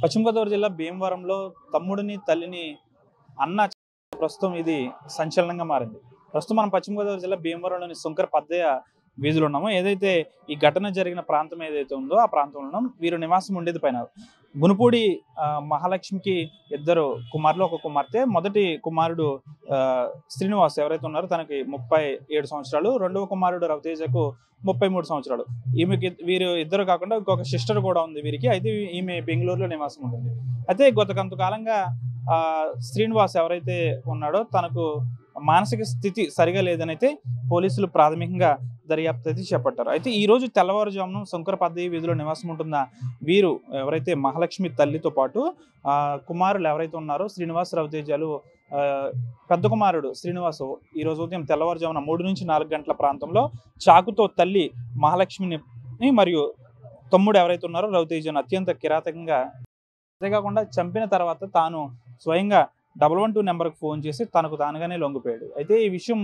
పశ్చిమ గోదావరి జిల్లా భీమవరంలో తమ్ముడిని తల్లిని అన్న ప్రస్తుతం ఇది సంచలనంగా మారింది. ప్రస్తుతం మనం పశ్చిమ గోదావరి జిల్లా భీమవరంలోని శంకర పద్దయ్య వీధులు ఉన్నామో, ఏదైతే ఈ ఘటన జరిగిన ప్రాంతం ఏదైతే ఉందో ఆ ప్రాంతంలో వీరు నివాసం ఉండేది పైన గునుపూడి మహాలక్ష్మికి ఇద్దరు కుమారులు, ఒక కుమార్తె. మొదటి కుమారుడు శ్రీనివాస్ ఎవరైతే ఉన్నారో తనకి 37 సంవత్సరాలు, రెండవ కుమారుడు రవితేజకు 33 సంవత్సరాలు. వీరు ఇద్దరు కాకుండా ఇంకొక సిస్టర్ కూడా ఉంది వీరికి. అయితే ఈమె బెంగళూరులో నివాసం ఉంటుంది. అయితే గత కొంతకాలంగా శ్రీనివాస్ ఎవరైతే ఉన్నాడో తనకు మానసిక స్థితి సరిగా లేదని అయితే పోలీసులు ప్రాథమికంగా దర్యాప్తు అయితే చేపట్టారు. అయితే ఈ రోజు తెల్లవారుజామున శంకర పద్దయ్య వీధిలో నివాసం ఉంటున్న వీరు ఎవరైతే మహాలక్ష్మి తల్లితో పాటు కుమారులు ఎవరైతే ఉన్నారో శ్రీనివాస్, రవితేజలు, పెద్ద కుమారుడు శ్రీనివాసు ఈ రోజు ఉదయం తెల్లవారుజామున 3 నుంచి 4 గంటల ప్రాంతంలో చాకుతో తల్లి మహాలక్ష్మిని మరియు తమ్ముడు ఎవరైతే ఉన్నారో రవితేజను అత్యంత కిరాతకంగా, అంతేకాకుండా చంపిన తర్వాత తాను స్వయంగా 112 నెంబర్కి ఫోన్ చేసి తనకు తానుగానే లొంగిపోయాడు. అయితే ఈ విషయం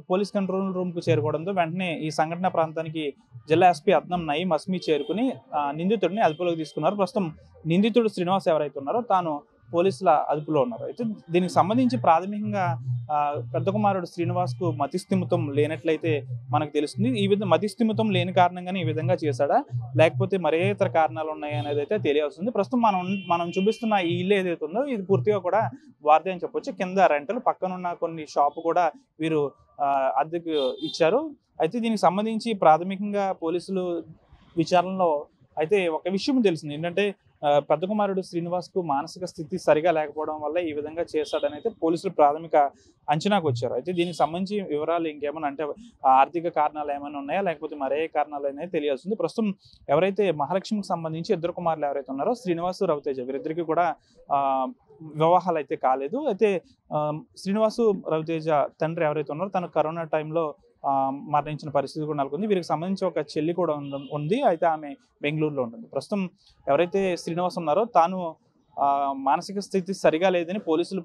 పోలీస్ కంట్రోల్ రూమ్కు చేరుకోవడంతో వెంటనే ఈ సంఘటన ప్రాంతానికి జిల్లా ఎస్పీ అద్నం నయీం అస్మి చేరుకుని నిందితుడిని అదుపులోకి తీసుకున్నారు. ప్రస్తుతం నిందితుడు శ్రీనివాస్ ఎవరైతే ఉన్నారో తాను పోలీసుల అదుపులో ఉన్నారు. అయితే దీనికి సంబంధించి ప్రాథమికంగా పెద్ద కుమారుడు శ్రీనివాస్కు మతిస్థిమితం లేనట్లయితే మనకు తెలుస్తుంది. ఈ విధంగా మతిస్థిమితం లేని కారణంగానే ఈ విధంగా చేశాడా, లేకపోతే మరే ఇతర కారణాలు ఉన్నాయి అనేది అయితే తెలియాల్సింది. ప్రస్తుతం మనం చూపిస్తున్న ఈ ఇల్లు ఏదైతే ఉందో ఇది పూర్తిగా కూడా వారిదే అని చెప్పొచ్చు. కింద రెంటలు, పక్కనున్న కొన్ని షాపు కూడా వీరు అద్దెకు ఇచ్చారు. అయితే దీనికి సంబంధించి ప్రాథమికంగా పోలీసులు విచారణలో అయితే ఒక విషయం తెలిసింది ఏంటంటే, పెద్ద కుమారుడు శ్రీనివాస్కు మానసిక స్థితి సరిగా లేకపోవడం వల్ల ఈ విధంగా చేశాడని అయితే పోలీసులు ప్రాథమిక అంచనాకు వచ్చారు. అయితే దీనికి సంబంధించి వివరాలు ఇంకేమైనా అంటే ఆర్థిక కారణాలు ఏమైనా ఉన్నాయా, లేకపోతే మరే కారణాలు అనేది తెలియాల్సింది. ప్రస్తుతం ఎవరైతే మహాలక్ష్మికి సంబంధించి ఇద్దరు కుమారులు ఎవరైతే ఉన్నారో శ్రీనివాసు, రవితేజ వీరిద్దరికి కూడా వివాహాలు అయితే కాలేదు. అయితే శ్రీనివాసు, రవితేజ తండ్రి ఎవరైతే ఉన్నారో తను కరోనా టైంలో మరణించిన పరిస్థితి కూడా నెలకొంది. వీరికి సంబంధించి ఒక చెల్లి కూడా ఉంది. అయితే ఆమె బెంగళూరులో ఉంటుంది. ప్రస్తుతం ఎవరైతే శ్రీనివాస్ ఉన్నారో తాను మానసిక స్థితి సరిగా లేదని పోలీసులు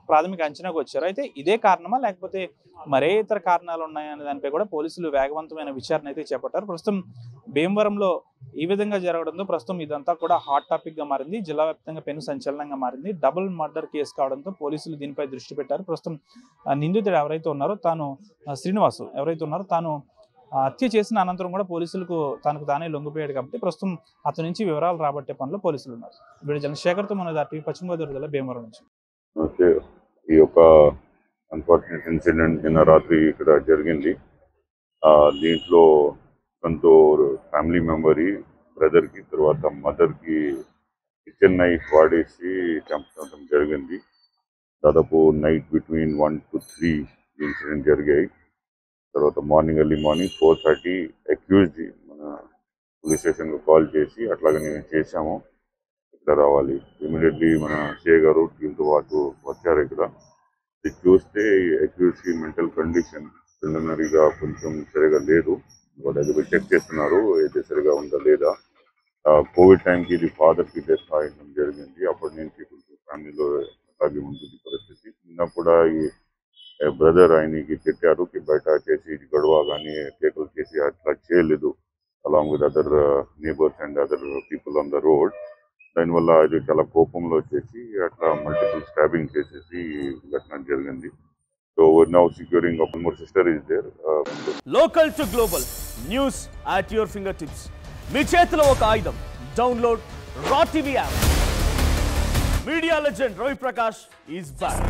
ప్రాథమిక అంచనాకు వచ్చారు. అయితే ఇదే కారణమా, లేకపోతే మరే ఇతర కారణాలు ఉన్నాయనే దానిపై కూడా పోలీసులు వేగవంతమైన విచారణ అయితే చేపట్టారు. ప్రస్తుతం భీమవరంలో ఈ విధంగా జరగడంతో ప్రస్తుతం ఇదంతా కూడా హాట్ టాపిక్ గా మారింది. జిల్లా వ్యాప్తంగా పెను సంచలనంగా మారింది. డబుల్ మర్డర్ కేసు కావడంతో పోలీసులు దీనిపై దృష్టి పెట్టారు. ప్రస్తుతం నిందితుడు ఎవరైతే ఉన్నారో తాను శ్రీనివాసు ఎవరైతే ఉన్నారో తాను హత్య చేసిన అనంతరం కూడా పోలీసులకు తనకు తానే లొంగిపోయాడు కాబట్టి ప్రస్తుతం అతని నుంచి వివరాలు రాబట్టే పనిలో పోలీసులు ఉన్నారు. వీడు చంద్రశేఖర్తో మన టీవీ పశ్చిమ గోదావరి జిల్లా భీమవరం నుంచి. ఈ యొక్క అన్ఫార్చునేట్ ఇన్సిడెంట్ నిన్న రాత్రి ఇక్కడ జరిగింది. దీంట్లో కొంత ఫ్యామిలీ మెంబర్కి, బ్రదర్కి, తర్వాత మదర్కి కిచెన్ నైఫ్ వాడేసి చంపడం జరిగింది. దాదాపు నైట్ బిట్వీన్ 1 to 3 ఇన్సిడెంట్ జరిగాయి. తర్వాత ఎర్లీ మార్నింగ్ 4:30 అక్యూజ్డ్ మన పోలీస్ స్టేషన్కు కాల్ చేసి అట్లాగే నేను చేశాము, ఇక్కడ రావాలి. ఇమీడియట్లీ మన సిఐ గారు టీంతో పాటు వచ్చారు. ఇక్కడ చూస్తే అక్యూజ్కి మెంటల్ కండిషన్ ప్రిలిమినరీగా కొంచెం సరిగా లేదు. వాళ్ళు అది చెక్ చేస్తున్నారు అయితే సరిగా ఉందా లేదా. కోవిడ్ టైంకి ఇది ఫాదర్కి డెత్ అయ్యడం జరిగింది. అప్పటి నుంచి కొంచెం ఫ్యామిలీలో అలాగే ఉంటుంది పరిస్థితి. నిన్న కూడా ఈ బ్రదర్ ఆయనకి తిట్టారు బయట చేసి గొడవ కానీ కేకలు చేసి అట్లా చేయలేదు, along with other neighbours and other people on the road. దానివల్ల అది చాలా కోపంలో వచ్చేసి అట్లా మల్టిపుల్ స్టాబింగ్ చేసేసి ఘటన జరిగింది. So now securing of more sister is there. Local to global news at your finger tips. మీ చేతిలో ఒక ఆయుధం. Download raw TV app. Media legend Ravi Prakash is back.